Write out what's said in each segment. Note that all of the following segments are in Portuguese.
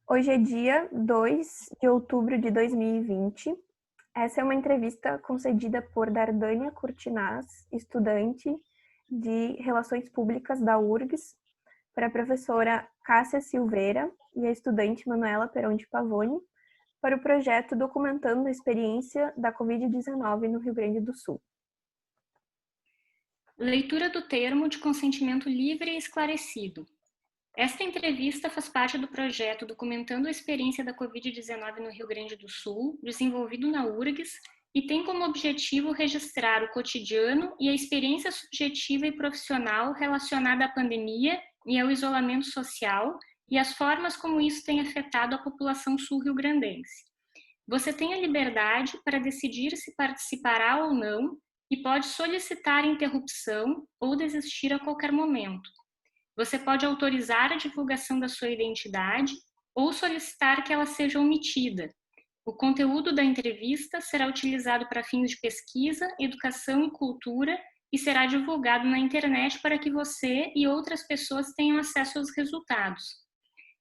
Hoje é dia 2 de outubro de 2020. Essa é uma entrevista concedida por Dardânia Cortinaz, estudante de Relações Públicas da URGS, para a professora Cássia Silveira e a estudante Manuela Peron de Pavone, para o projeto Documentando a Experiência da Covid-19 no Rio Grande do Sul. Leitura do termo de consentimento livre e esclarecido. Esta entrevista faz parte do projeto Documentando a Experiência da Covid-19 no Rio Grande do Sul, desenvolvido na URGS, e tem como objetivo registrar o cotidiano e a experiência subjetiva e profissional relacionada à pandemia e ao isolamento social e as formas como isso tem afetado a população sul-riograndense. Você tem a liberdade para decidir se participará ou não e pode solicitar interrupção ou desistir a qualquer momento. Você pode autorizar a divulgação da sua identidade ou solicitar que ela seja omitida. O conteúdo da entrevista será utilizado para fins de pesquisa, educação e cultura e será divulgado na internet para que você e outras pessoas tenham acesso aos resultados.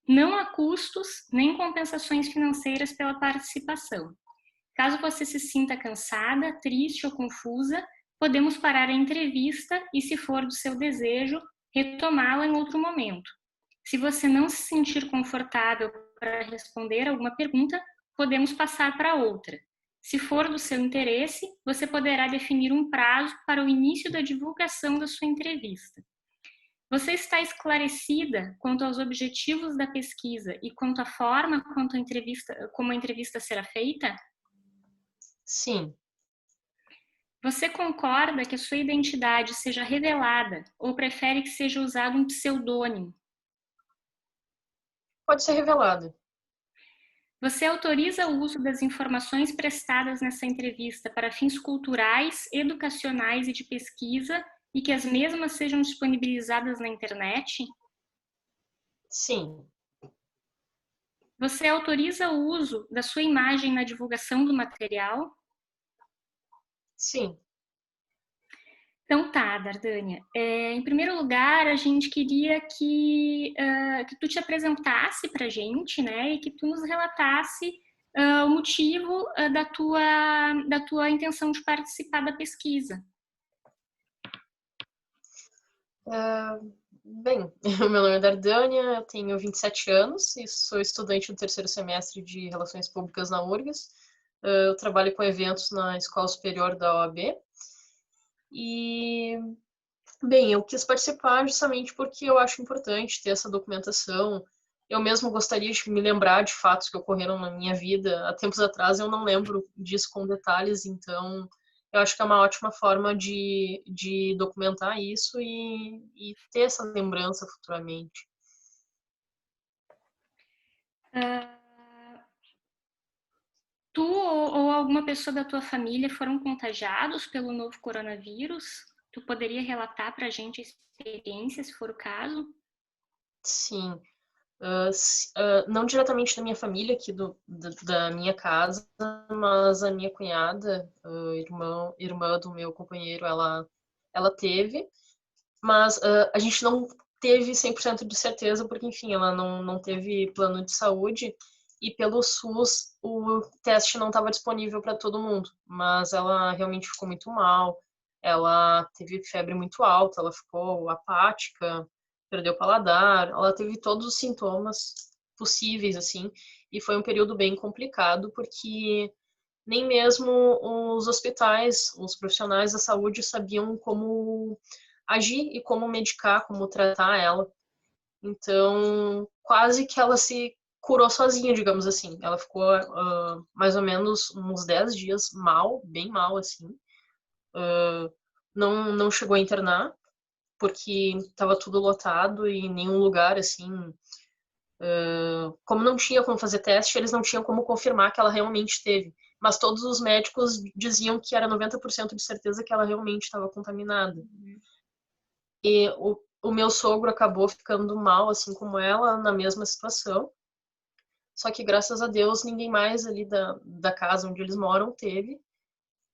Não há custos nem compensações financeiras pela participação. Caso você se sinta cansada, triste ou confusa, podemos parar a entrevista e, se for do seu desejo, retomá-la em outro momento. Se você não se sentir confortável para responder alguma pergunta, podemos passar para outra. Se for do seu interesse, você poderá definir um prazo para o início da divulgação da sua entrevista. Você está esclarecida quanto aos objetivos da pesquisa e quanto à forma como a entrevista será feita? Sim. Você concorda que a sua identidade seja revelada ou prefere que seja usado um pseudônimo? Pode ser revelado. Você autoriza o uso das informações prestadas nessa entrevista para fins culturais, educacionais e de pesquisa e que as mesmas sejam disponibilizadas na internet? Sim. Você autoriza o uso da sua imagem na divulgação do material? Sim. Então tá, Dardânia. Em primeiro lugar, a gente queria que tu te apresentasse para a gente, né, e que tu nos relatasse o motivo da tua intenção de participar da pesquisa. Bem, meu nome é Dardânia, eu tenho 27 anos e sou estudante do terceiro semestre de Relações Públicas na URGS. Eu trabalho com eventos na Escola Superior da OAB. E, bem, eu quis participar justamente porque eu acho importante ter essa documentação. Eu mesmo gostaria de me lembrar de fatos que ocorreram na minha vida. Há tempos atrás eu não lembro disso com detalhes, então eu acho que é uma ótima forma de documentar isso e ter essa lembrança futuramente. Tu ou alguma pessoa da tua família foram contagiados pelo novo coronavírus? Tu poderia relatar para a gente a experiência, se for o caso? Sim. Não diretamente da minha família, aqui da minha casa, mas a minha cunhada, irmã do meu companheiro, ela teve, mas a gente não teve 100% de certeza, porque, enfim, ela não teve plano de saúde e pelo SUS o teste não estava disponível para todo mundo, mas ela realmente ficou muito mal, ela teve febre muito alta, ela ficou apática, perdeu o paladar, ela teve todos os sintomas possíveis, assim, e foi um período bem complicado, porque nem mesmo os hospitais, os profissionais da saúde sabiam como agir e como medicar, como tratar ela. Então, quase que ela se curou sozinha, digamos assim. Ela ficou mais ou menos uns 10 dias mal, bem mal, assim. Não chegou a internar, porque estava tudo lotado e nenhum lugar, assim, como não tinha como fazer teste, eles não tinham como confirmar que ela realmente teve. Mas todos os médicos diziam que era 90% de certeza que ela realmente estava contaminada. E o meu sogro acabou ficando mal, assim como ela, na mesma situação. Só que, graças a Deus, ninguém mais ali da casa onde eles moram teve.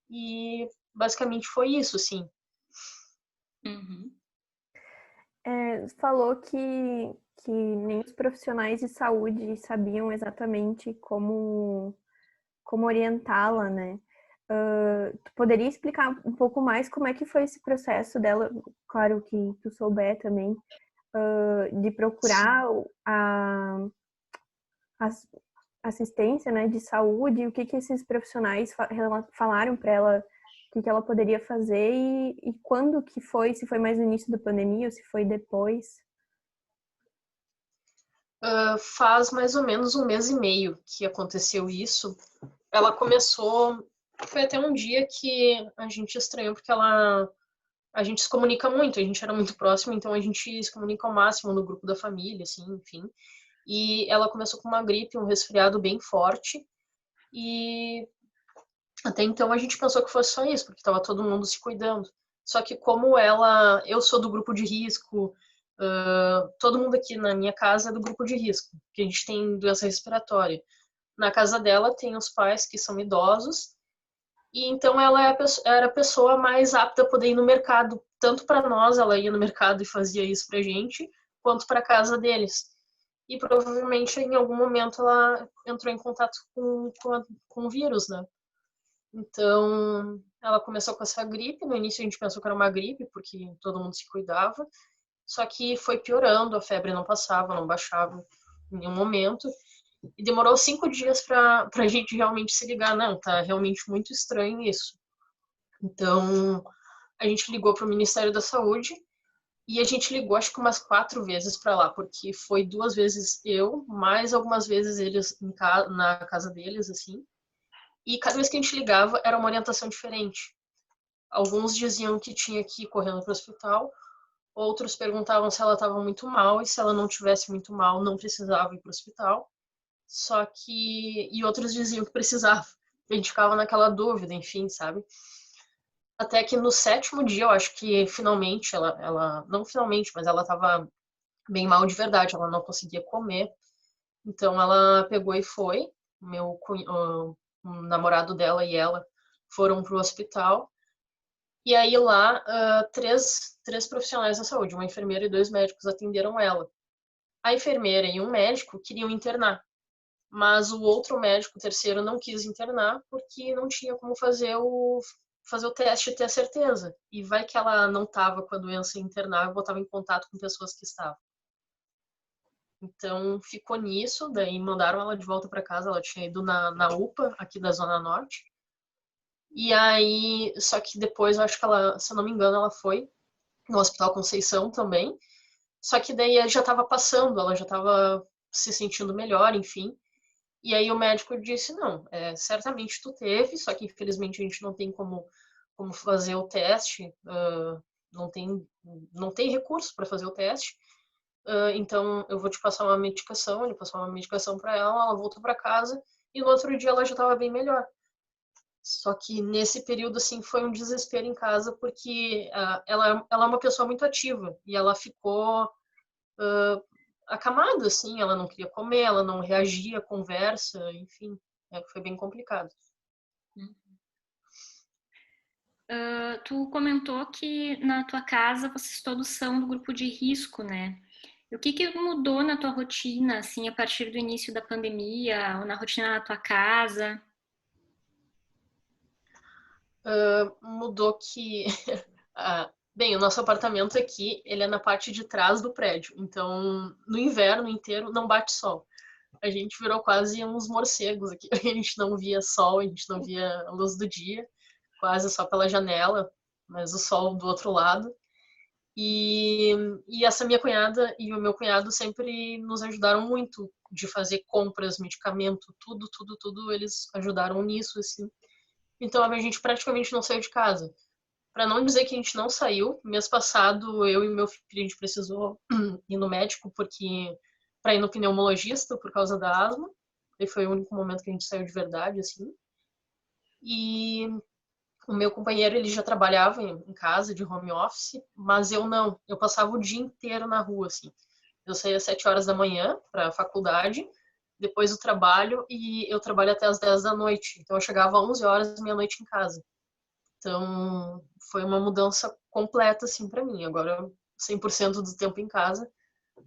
E basicamente foi isso, assim. Uhum. Falou que nem os profissionais de saúde sabiam exatamente como orientá-la, né? Tu poderia explicar um pouco mais como é que foi esse processo dela, claro que tu souber também, de procurar a assistência, né, de saúde, o que esses profissionais falaram para ela, o que ela poderia fazer e quando que foi, se foi mais no início da pandemia ou se foi depois? Faz mais ou menos 1 mês e meio que aconteceu isso. Ela começou, foi até um dia que a gente estranhou, porque a gente se comunica muito, a gente era muito próximo, então a gente se comunica ao máximo no grupo da família, assim, enfim. E ela começou com uma gripe, um resfriado bem forte, e até então a gente pensou que fosse só isso, porque estava todo mundo se cuidando. Só que como eu sou do grupo de risco, todo mundo aqui na minha casa é do grupo de risco, que a gente tem doença respiratória. Na casa dela tem os pais que são idosos, e então ela era a pessoa mais apta a poder ir no mercado. Tanto para nós, ela ia no mercado e fazia isso pra gente, quanto para casa deles. E provavelmente em algum momento ela entrou em contato com o vírus, né? Então ela começou com essa gripe. No início a gente pensou que era uma gripe, porque todo mundo se cuidava. Só que foi piorando, a febre não passava, não baixava em nenhum momento. E demorou 5 dias para a gente realmente se ligar, não, tá realmente muito estranho isso. Então, a gente ligou para o Ministério da Saúde e a gente ligou acho que umas 4 vezes para lá, porque foi 2 vezes eu, mais algumas vezes eles na casa deles, assim. E cada vez que a gente ligava era uma orientação diferente. Alguns diziam que tinha que ir correndo para o hospital, outros perguntavam se ela estava muito mal e se ela não tivesse muito mal não precisava ir para o hospital. Só que. E outros diziam que precisava. A gente ficava naquela dúvida, enfim, sabe? Até que no 7º dia, eu acho que finalmente ela. Não finalmente, mas ela tava bem mal de verdade, ela não conseguia comer. Então ela pegou e foi. O namorado dela e ela foram pro hospital. E aí lá, três profissionais da saúde, uma enfermeira e 2 médicos atenderam ela. A enfermeira e um médico queriam internar. Mas o outro médico, o terceiro, não quis internar porque não tinha como fazer o teste e ter a certeza. E vai que ela não estava com a doença e internava, botava em contato com pessoas que estavam. Então ficou nisso, daí mandaram ela de volta para casa, ela tinha ido na UPA, aqui da Zona Norte. E aí, só que depois, eu acho que ela, se eu não me engano, ela foi no Hospital Conceição também. Só que daí já estava passando, ela já estava se sentindo melhor, enfim. E aí o médico disse, não, certamente tu teve, só que infelizmente a gente não tem como fazer o teste, não tem recurso para fazer o teste, então eu vou te passar uma medicação. Ele passou uma medicação para ela voltou para casa e no outro dia ela já estava bem melhor. Só que nesse período, assim, foi um desespero em casa, porque ela é uma pessoa muito ativa e ela ficou acamada, assim, ela não queria comer, ela não reagia à conversa, enfim, foi bem complicado. Tu comentou que na tua casa vocês todos são do grupo de risco, né? E o que mudou na tua rotina, assim, a partir do início da pandemia, ou na rotina na tua casa? Mudou que... Bem, o nosso apartamento aqui, ele é na parte de trás do prédio, então no inverno inteiro não bate sol. A gente virou quase uns morcegos aqui, a gente não via sol, a gente não via a luz do dia, quase só pela janela, mas o sol do outro lado. E essa minha cunhada e o meu cunhado sempre nos ajudaram muito de fazer compras, medicamento, tudo, eles ajudaram nisso, assim. Então a gente praticamente não saiu de casa. Para não dizer que a gente não saiu, mês passado eu e meu filho a gente precisou ir no médico para ir no pneumologista por causa da asma. E foi o único momento que a gente saiu de verdade, assim. E o meu companheiro, ele já trabalhava em casa, de home office, mas eu não. Eu passava o dia inteiro na rua, assim. Eu saía às 7 horas da manhã para a faculdade, depois o trabalho, e eu trabalho até às 10 da noite. Então eu chegava às 11 horas da meia-noite em casa. Então foi uma mudança completa, assim, para mim. Agora, 100% do tempo em casa,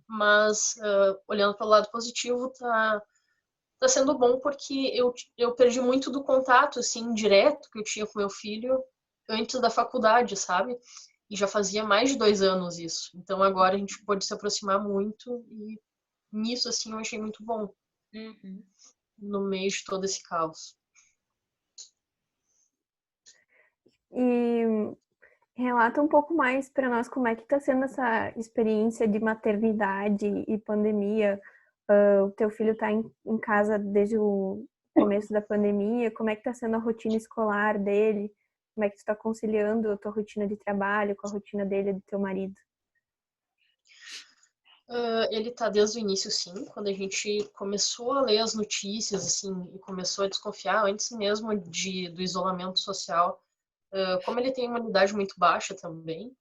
mas olhando pelo lado positivo, tá sendo bom porque eu perdi muito do contato, assim, direto que eu tinha com meu filho antes da faculdade, sabe? E já fazia mais de 2 anos isso. Então agora a gente pode se aproximar muito e nisso, assim, eu achei muito bom. No meio de todo esse caos. E relata um pouco mais para nós como é que está sendo essa experiência de maternidade e pandemia. O teu filho está em casa desde o começo da pandemia. Como é que está sendo a rotina escolar dele? Como é que tu está conciliando a tua rotina de trabalho com a rotina dele e do teu marido? Ele tá desde o início, sim. Quando a gente começou a ler as notícias, assim, e começou a desconfiar, antes mesmo do isolamento social, como ele tem uma imunidade muito baixa também,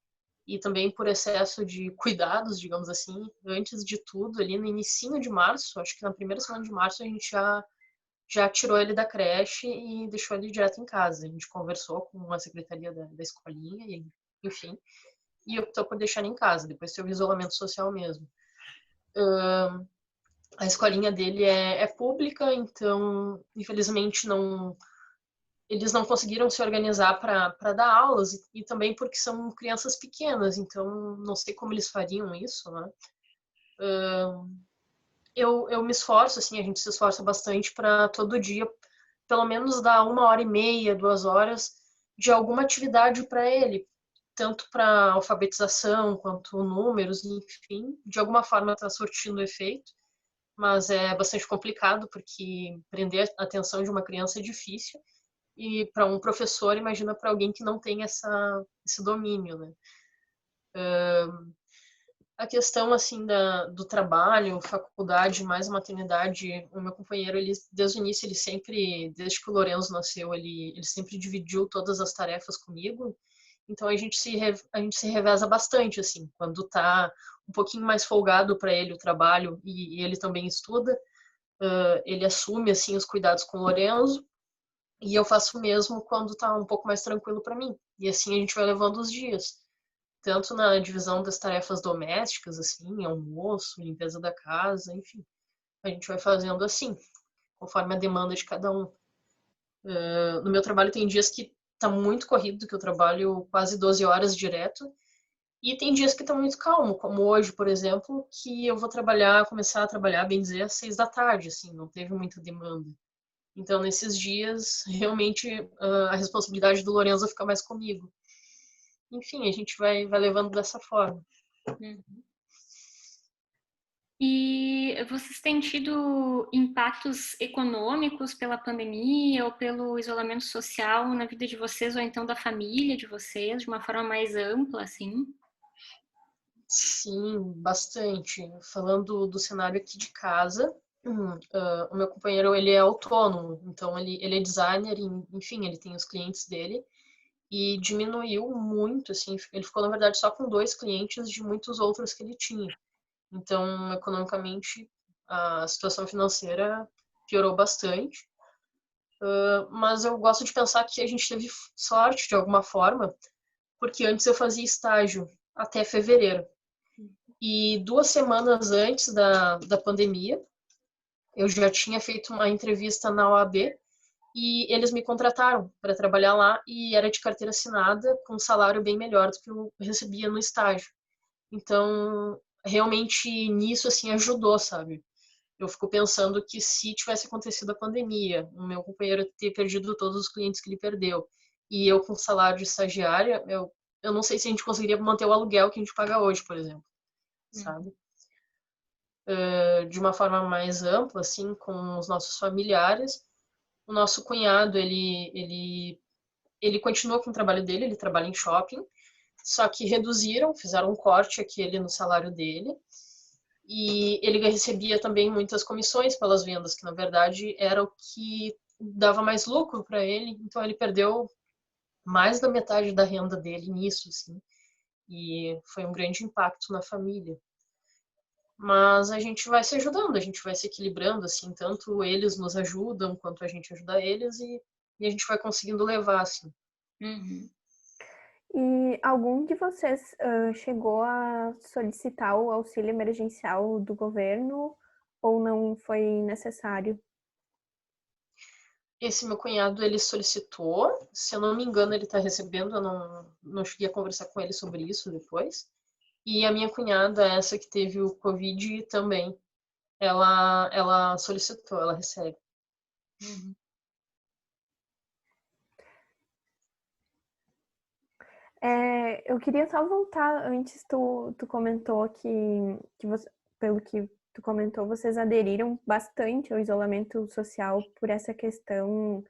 e também por excesso de cuidados, digamos assim, antes de tudo, ali no inicinho de março, acho que na primeira semana de março, a gente já tirou ele da creche e deixou ele direto em casa. A gente conversou com a secretaria da escolinha, e, enfim, e optou por deixar ele em casa. Depois teve o isolamento social mesmo. A escolinha dele é pública, então, infelizmente, eles não conseguiram se organizar para dar aulas, e também porque são crianças pequenas, então não sei como eles fariam isso, né? Eu me esforço, assim, a gente se esforça bastante para todo dia, pelo menos dar 1h30, 2 horas de alguma atividade para ele, tanto para alfabetização quanto números, enfim, de alguma forma está surtindo efeito, mas é bastante complicado porque prender a atenção de uma criança é difícil, e para um professor, imagina para alguém que não tem esse domínio, né? A questão, assim, do trabalho, faculdade, mais maternidade, o meu companheiro, ele, desde o início, ele sempre, desde que o Lorenzo nasceu, ele sempre dividiu todas as tarefas comigo, então a gente se reveza bastante, assim, quando tá um pouquinho mais folgado para ele o trabalho e ele também estuda, ele assume, assim, os cuidados com o Lorenzo, e eu faço o mesmo quando tá um pouco mais tranquilo para mim, e assim a gente vai levando os dias, tanto na divisão das tarefas domésticas, assim, almoço, limpeza da casa, enfim. A gente vai fazendo assim, conforme a demanda de cada um. No meu trabalho tem dias que tá muito corrido, que eu trabalho quase 12 horas direto, e tem dias que tá muito calmo, como hoje, por exemplo, que eu vou começar a trabalhar, bem dizer, às 6 da tarde, assim, não teve muita demanda. Então, nesses dias, realmente, a responsabilidade do Lorenzo fica mais comigo. Enfim, a gente vai levando dessa forma. E vocês têm tido impactos econômicos pela pandemia ou pelo isolamento social na vida de vocês ou então da família de vocês, de uma forma mais ampla, assim? Sim, bastante. Falando do cenário aqui de casa, o meu companheiro, ele é autônomo, então ele é designer, enfim, ele tem os clientes dele, e diminuiu muito, assim, ele ficou, na verdade, só com 2 clientes de muitos outros que ele tinha. Então, economicamente, a situação financeira piorou bastante, mas eu gosto de pensar que a gente teve sorte, de alguma forma, porque antes eu fazia estágio até fevereiro. E 2 semanas antes da pandemia, eu já tinha feito uma entrevista na OAB e eles me contrataram para trabalhar lá, e era de carteira assinada, com um salário bem melhor do que eu recebia no estágio. Então, realmente nisso, assim, ajudou, sabe? Eu fico pensando que se tivesse acontecido a pandemia, o meu companheiro ter perdido todos os clientes que ele perdeu, e eu com salário de estagiária, eu não sei se a gente conseguiria manter o aluguel que a gente paga hoje, por exemplo, sabe? De uma forma mais ampla, assim, com os nossos familiares. O nosso cunhado, ele continua com o trabalho dele, ele trabalha em shopping, só que reduziram, fizeram um corte aqui no salário dele, e ele recebia também muitas comissões pelas vendas, que na verdade era o que dava mais lucro para ele, então ele perdeu mais da metade da renda dele nisso, assim, e foi um grande impacto na família. Mas a gente vai se ajudando, a gente vai se equilibrando, assim, tanto eles nos ajudam, quanto a gente ajuda eles, e a gente vai conseguindo levar, assim. E algum de vocês chegou a solicitar o auxílio emergencial do governo ou não foi necessário? Esse meu cunhado, ele solicitou, se eu não me engano, ele está recebendo, eu não cheguei a conversar com ele sobre isso depois. E a minha cunhada, essa que teve o Covid também, ela solicitou, ela recebe. Uhum. Eu queria só voltar antes, tu comentou que você, pelo que tu comentou, vocês aderiram bastante ao isolamento social por essa questão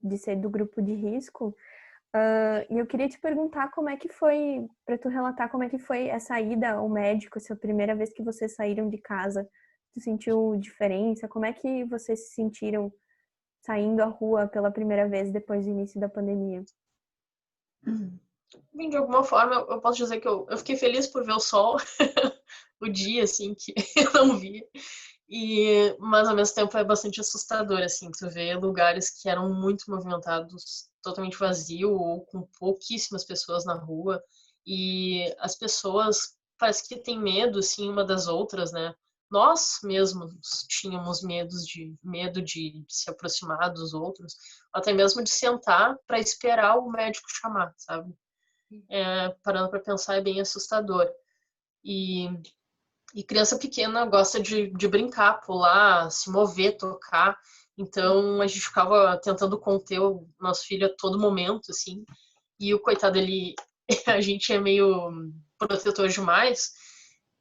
de ser do grupo de risco. E eu queria te perguntar como é que foi, para tu relatar como é que foi essa ida ao médico, essa primeira vez que vocês saíram de casa. Tu sentiu diferença? Como é que vocês se sentiram saindo à rua pela primeira vez depois do início da pandemia? Bem, de alguma forma, eu posso dizer que eu fiquei feliz por ver o sol, o dia, assim, que eu não vi. Mas, ao mesmo tempo, é bastante assustador, assim, tu vê lugares que eram muito movimentados, totalmente vazio ou com pouquíssimas pessoas na rua. E as pessoas parece que têm medo, assim, uma das outras, né? Nós mesmos tínhamos medo de se aproximar dos outros, até mesmo de sentar para esperar o médico chamar, sabe? Parando para pensar, é bem assustador. E, e criança pequena gosta de brincar, pular, se mover, tocar. Então a gente ficava tentando conter o nosso filho a todo momento, assim. E o coitado, ele, a gente é meio protetor demais.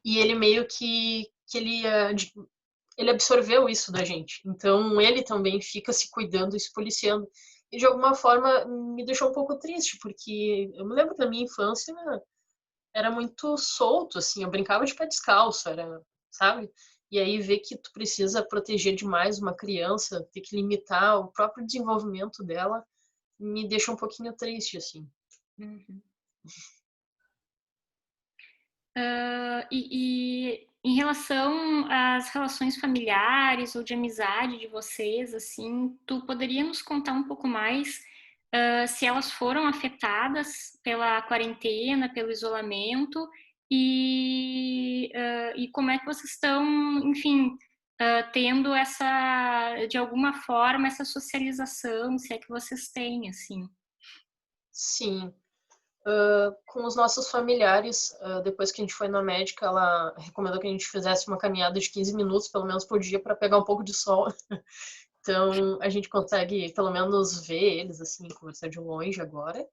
E ele meio que ele absorveu isso da gente. Então ele também fica se cuidando e se policiando. E de alguma forma me deixou um pouco triste, porque eu me lembro da minha infância, era muito solto, assim, eu brincava de pé descalço, era, sabe? E aí ver que tu precisa proteger demais uma criança, ter que limitar o próprio desenvolvimento dela, me deixa um pouquinho triste, assim. Uhum. E em relação às relações familiares ou de amizade de vocês, assim, tu poderia nos contar um pouco mais se elas foram afetadas pela quarentena, pelo isolamento e como é que vocês estão, enfim, tendo de alguma forma, essa socialização, se é que vocês têm, assim. Sim. Com os nossos familiares, depois que a gente foi na médica, ela recomendou que a gente fizesse uma caminhada de 15 minutos, pelo menos por dia, para pegar um pouco de sol. Então, a gente consegue, pelo menos, ver eles, assim, conversar de longe agora.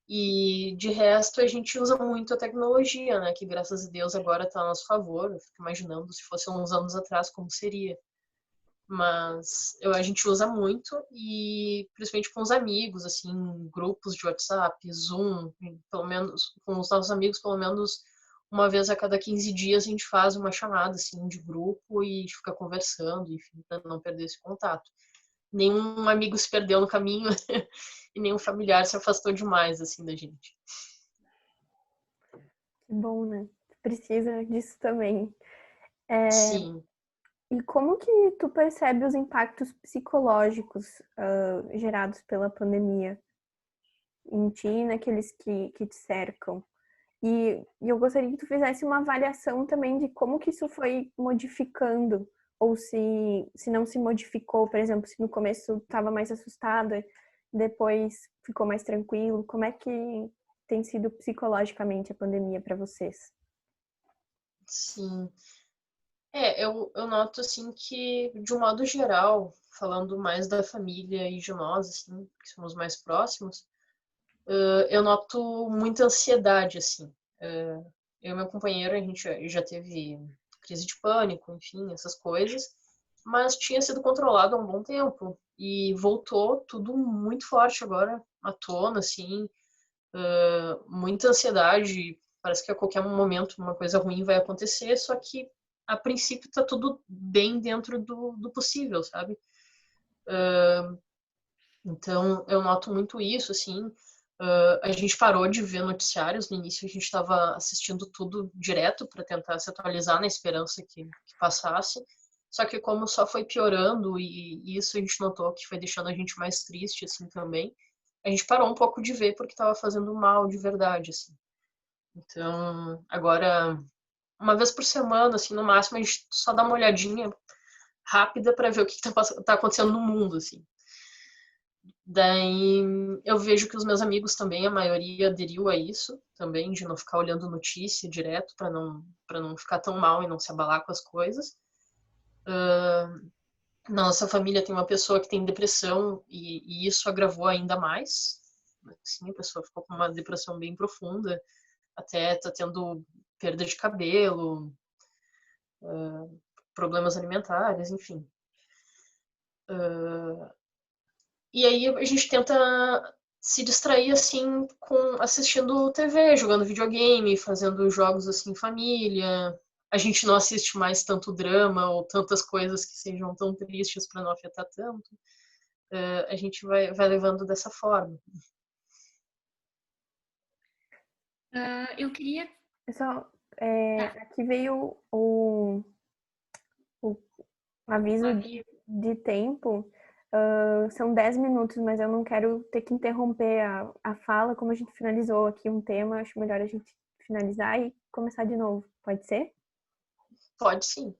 E, de resto, a gente usa muito a tecnologia, né? Que, graças a Deus, agora está a nosso favor. Eu fico imaginando se fosse uns anos atrás, como seria. Mas a gente usa muito e principalmente com os amigos, assim, grupos de WhatsApp, Zoom, pelo menos com os nossos amigos, pelo menos uma vez a cada 15 dias a gente faz uma chamada assim de grupo e fica conversando, enfim, para não perder esse contato. Nenhum amigo se perdeu no caminho e nenhum familiar se afastou demais assim da gente. Que bom, né? Precisa disso também. Sim. E como que tu percebe os impactos psicológicos gerados pela pandemia em ti e naqueles que te cercam? E eu gostaria que tu fizesse uma avaliação também de como que isso foi modificando, ou se não se modificou, por exemplo, se no começo estava mais assustada, depois ficou mais tranquilo. Como é que tem sido psicologicamente a pandemia para vocês? Sim. Eu noto, assim, que, de um modo geral, falando mais da família e de nós, assim, que somos mais próximos, eu noto muita ansiedade, assim. Eu e meu companheiro, a gente já teve crise de pânico, enfim, essas coisas, mas tinha sido controlado há um bom tempo e voltou tudo muito forte agora à tona, assim, muita ansiedade, parece que a qualquer momento uma coisa ruim vai acontecer, só que a princípio tá tudo bem dentro do possível, sabe? Então eu noto muito isso, assim. A gente parou de ver noticiários, no início a gente estava assistindo tudo direto para tentar se atualizar na esperança que passasse. Só que como só foi piorando e isso a gente notou que foi deixando a gente mais triste assim também. a gente parou um pouco de ver porque estava fazendo mal de verdade, assim. Então, agora, uma vez por semana, assim, no máximo, a gente só dá uma olhadinha rápida para ver o que tá acontecendo no mundo, assim. Daí eu vejo que os meus amigos também, a maioria aderiu a isso também, de não ficar olhando notícia direto para não ficar tão mal e não se abalar com as coisas. Na nossa família tem uma pessoa que tem depressão e isso agravou ainda mais. Assim, a pessoa ficou com uma depressão bem profunda, até tá tendo perda de cabelo, problemas alimentares, enfim. E aí a gente tenta se distrair assim com assistindo TV, jogando videogame, fazendo jogos assim em família. A gente não assiste mais tanto drama ou tantas coisas que sejam tão tristes para não afetar tanto. A gente vai levando dessa forma. Eu queria. Pessoal, Tá, aqui veio o aviso de tempo. São 10 minutos, mas eu não quero ter que interromper a fala. Como a gente finalizou aqui um tema, acho melhor a gente finalizar e começar de novo. Pode ser? Pode sim.